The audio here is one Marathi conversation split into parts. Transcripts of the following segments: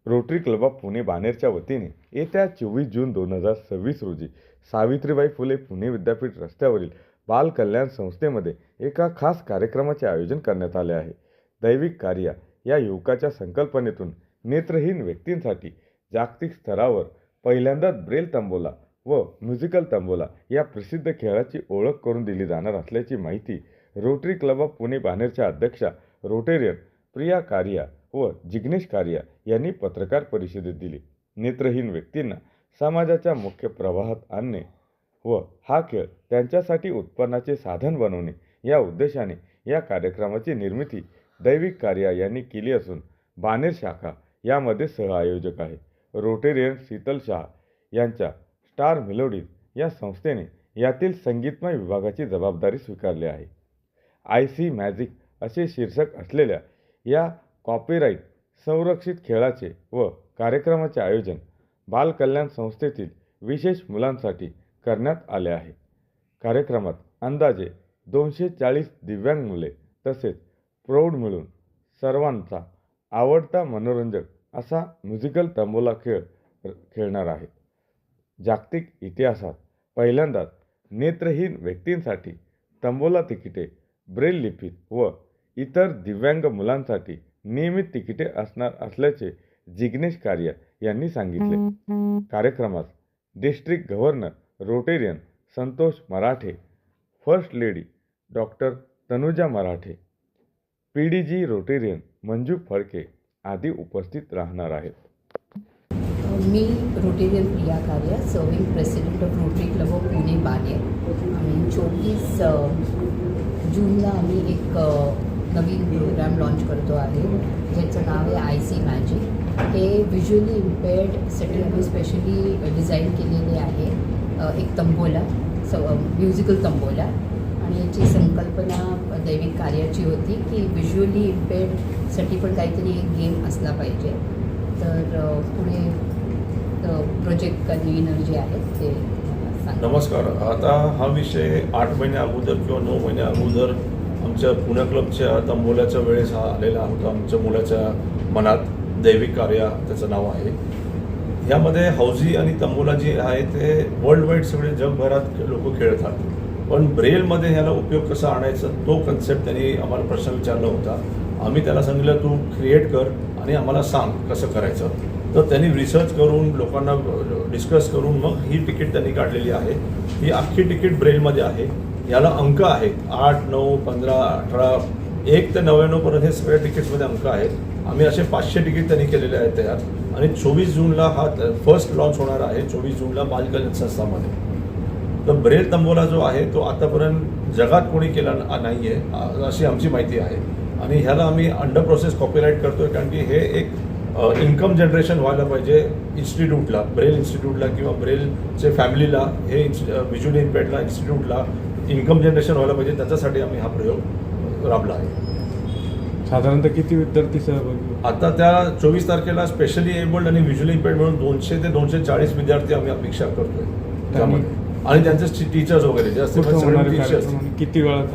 रोटरी क्लब ऑफ पुणे बाणेरच्या वतीने येत्या 24 जून 2026 रोजी सावित्रीबाई फुले पुणे विद्यापीठ रस्त्यावरील बाल कल्याण संस्थेमध्ये एका खास कार्यक्रमाचे आयोजन करण्यात आले आहे. दैविक कार्य या युवकाच्या संकल्पनेतून नेत्रहीन व्यक्तींसाठी जागतिक स्तरावर पहिल्यांदाच ब्रेल तंबोला व म्युझिकल तंबोला या प्रसिद्ध खेळाची ओळख करून दिली जाणार असल्याची माहिती रोटरी क्लब ऑफ पुणे बाणेरच्या अध्यक्षा रोटेरियन प्रिया कारिया व जिग्नेश कारिया यांनी पत्रकार परिषदेत दिली. नेत्रहीन व्यक्तींना समाजाच्या मुख्य प्रवाहात आणणे व हा खेळ त्यांच्यासाठी उत्पन्नाचे साधन बनवणे या उद्देशाने या कार्यक्रमाची निर्मिती दैविक कार्या यांनी केली असून बाणेर शाखा यामध्ये सहआयोजक आहे. रोटेरियन शीतल शाह यांच्या स्टार मेलोडीज या संस्थेने यातील संगीतमय विभागाची जबाबदारी स्वीकारली आहे. आय मॅजिक असे शीर्षक असलेल्या या कॉपीराइट संरक्षित खेळाचे व कार्यक्रमाचे आयोजन बाल कल्याण संस्थेतील विशेष मुलांसाठी करण्यात आले आहे. कार्यक्रमात अंदाजे 240 दिव्यांग मुले तसेच प्रौढ मिळून सर्वांचा आवडता मनोरंजक असा म्युझिकल तंबोला खेळ खेळणार आहेत. जागतिक इतिहासात पहिल्यांदाच नेत्रहीन व्यक्तींसाठी तंबोला तिकिटे ब्रेल लिपीत व इतर दिव्यांग मुलांसाठी नियमित तिकिटे असणार असल्याचे जिग्नेश कारिया यांनी सांगितले. कार्यक्रमात डिस्ट्रिक्ट गव्हर्नर रोटेरियन संतोष मराठे, फर्स्ट लेडी डॉक्टर तनुजा मराठे, PDG रोटेरियन मंजू फडके आदी उपस्थित राहणार आहेत. मी रोटेरियन प्रिया कारिया, serving president of rotary club of Pune Baner. आणि 24 जूनला आम्ही एक नवीन प्रोग्राम लॉन्च करतो आहे ज्याचं नाव आहे IC मॅजिक. हे व्हिज्युअली इम्पेअर्डसाठी आम्ही स्पेशली डिझाईन केलेले आहे. एक तंबोला म्युझिकल तंबोला आणि याची संकल्पना दैविक कार्याची होती की व्हिज्युअली इम्पेअर्डसाठी पण काहीतरी एक गेम असला पाहिजे. तर पुढे प्रोजेक्ट कन्व्हिनर जे आहेत ते सांगा. नमस्कार. आता हा विषय 8 महिन्या अगोदर किंवा 9 महिन्या अगोदर आमच्या पुणे क्लबच्या तंबोल्याच्या वेळेस हा आलेला होता आमच्या मुलाच्या मनात. दैविक कार्य त्याचं नाव आहे. यामध्ये हौजी आणि तंबोला जे आहे ते वर्ल्ड वाईड सगळे जगभरात लोक खेळतात, पण ब्रेलमध्ये ह्याला उपयोग कसा आणायचा तो कन्सेप्ट त्यांनी आम्हाला प्रश्न विचारला होता. आम्ही त्याला सांगितलं तू क्रिएट कर आणि आम्हाला सांग कसं करायचं. तर त्यांनी रिसर्च करून लोकांना डिस्कस करून मग ही तिकीट त्यांनी काढलेली आहे. ही अख्खी तिकीट ब्रेलमध्ये आहे. याला अंक आहेत 8, 9, 15, 18, 1 ते 99 पर्यंत हे सगळ्या तिकीट्समध्ये अंक आहेत. आम्ही असे 500 तिकीट त्यांनी केलेले आहेत तयार. आणि 24 जूनला हा फर्स्ट लॉन्च होणार आहे. 24 जूनला बाल कल्याण संस्थामध्ये. तर ब्रेल तंबोला जो आहे तो आतापर्यंत जगात कोणी केला नाही आहे अशी आमची माहिती आहे. आणि ह्याला आम्ही अंडर प्रोसेस कॉपीराईट करतोय कारण की हे एक इन्कम जनरेशन व्हायला पाहिजे इन्स्टिट्यूटला, ब्रेल इन्स्टिट्यूटला किंवा ब्रेलचे फॅमिलीला, हे व्हिज्युअली इम्पेअर्डला इन्स्टिट्यूटला इन्कम जनरेशन व्हायला पाहिजे. त्याच्यासाठी आम्ही हा प्रयोग राबला आहे. साधारणतः किती विद्यार्थी सहभागी? आता त्या 24 तारखेला स्पेशली एबल्ड आणि व्हिज्युअली इम्पेअर्ड मिळून 200 ते 240 विद्यार्थी आम्ही अपेक्षा करतोय त्यामध्ये. आणि त्यांचे टीचर्स वगैरे जे असतील टीचर्स. किती वेळात?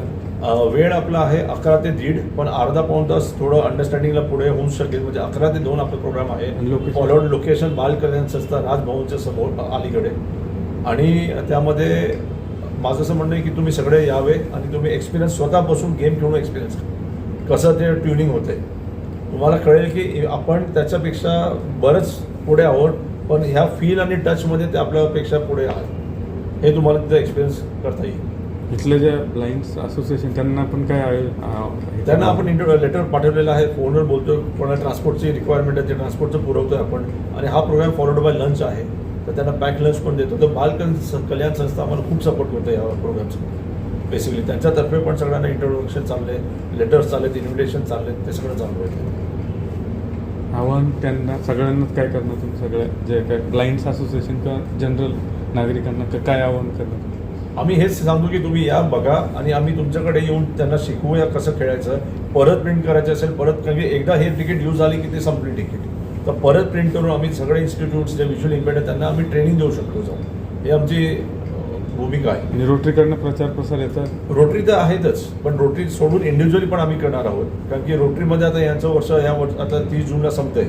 वेळ आपला आहे 11 ते 1:30, पण अर्धा पाऊण तास थोडं अंडरस्टँडिंगला पुढे होऊ शकेल. म्हणजे 11 ते 2 आपला प्रोग्राम आहे. फॉलोड लोकेशन बाल कल्याण संस्था राजभवनच्या समोर अलीकडे. आणि त्यामध्ये माझं असं म्हणणं आहे की तुम्ही सगळे यावे आणि तुम्ही एक्सपिरियन्स स्वतः बसून गेम खेळून एक्सपिरियन्स कसं ते ट्युनिंग होते तुम्हाला कळेल की आपण त्याच्यापेक्षा बरंच पुढे आहोत, पण ह्या फील आणि टचमध्ये ते आपल्यापेक्षा पुढे आहे हे तुम्हाला तिथं एक्सपिरियन्स करता येईल. इथले जे ब्लाइंड्स असोसिएशन त्यांना पण काय आहे? त्यांना आपण लेटर पाठवलेलं आहे. फोनवर बोलतोय, कोणाला ट्रान्सपोर्टची रिक्वायरमेंट आहे ते ट्रान्सपोर्टचं पुरवतोय आपण. आणि हा प्रोग्राम फॉलोड बाय लंच आहे, तर त्यांना पॅक लंच पण देतो. तर बाल कल्याण संस्था आम्हाला खूप सपोर्ट करतो या प्रोग्रामचं. बेसिकली त्यांच्यातर्फे पण सगळ्यांना इंट्रोडक्शन चालले, लेटर्स चाललेत, इन्व्हिटेशन चाललेत, ते सगळं चालू आहे. आव्हान त्यांना सगळ्यांनाच काय करणार तुम्ही सगळ्या जे काय ब्लाइंड्स असोसिएशन किंवा जनरल नागरिकांना काय आव्हान करणार? आम्ही हेच सांगतो की तुम्ही या बघा आणि आम्ही तुमच्याकडे येऊन त्यांना शिकवूया कसं खेळायचं. परत प्रिंट करायचं असेल परत, कारण की एकदा हे तिकीट यूज झाली की ते संपली तिकीट, तर परत प्रिंट करून आम्ही सगळे इन्स्टिट्यूट्स जे व्हिज्युअल इम्पेअर्ड त्यांना आम्ही ट्रेनिंग देऊ शकतो जाऊन. हे आमची भूमिका आहे. आणि रोटरीकडनं प्रचार प्रसार याचा? रोटरी तर आहेतच, पण रोटरी सोडून इंडिव्हिज्युअली पण आम्ही करणार आहोत. कारण की रोटरीमध्ये आता यांचं वर्ष आता 30 जूनला संपतंय.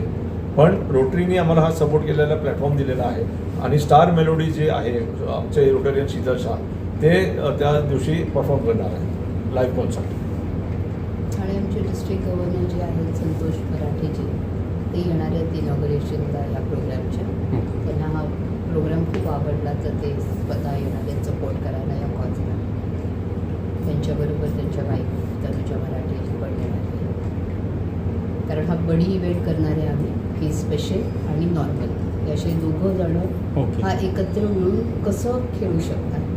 पण रोटरीने आम्हाला हा सपोर्ट केलेला प्लॅटफॉर्म दिलेला आहे आणि स्टार मेलोडी जे आहे आमचे रोटरियन शीतल शाह ते त्या दिवशी परफॉर्म करणार आहे लाईव्ह कॉन्सर्ट. आणि आमचे डिस्ट्रिक्ट गव्हर्नर जे आहेत संतोष मराठेजी ते येणार आहेत इनॉग्रेशनला या प्रोग्रामच्या. त्यांना हा प्रोग्राम खूप आवडला तर ते स्वतः येणार आहेत सपोर्ट करायला या कॉन्सर्टला. त्यांच्याबरोबर त्यांच्या वाईफ तनुजा मराठेजी पण येणार आहे. कारण हा बडी इव्हेंट करणारे आम्ही की स्पेशल आणि नॉर्मल असे दोघं जणं ओके. हा एकत्र मिळून कसं खेळू शकतात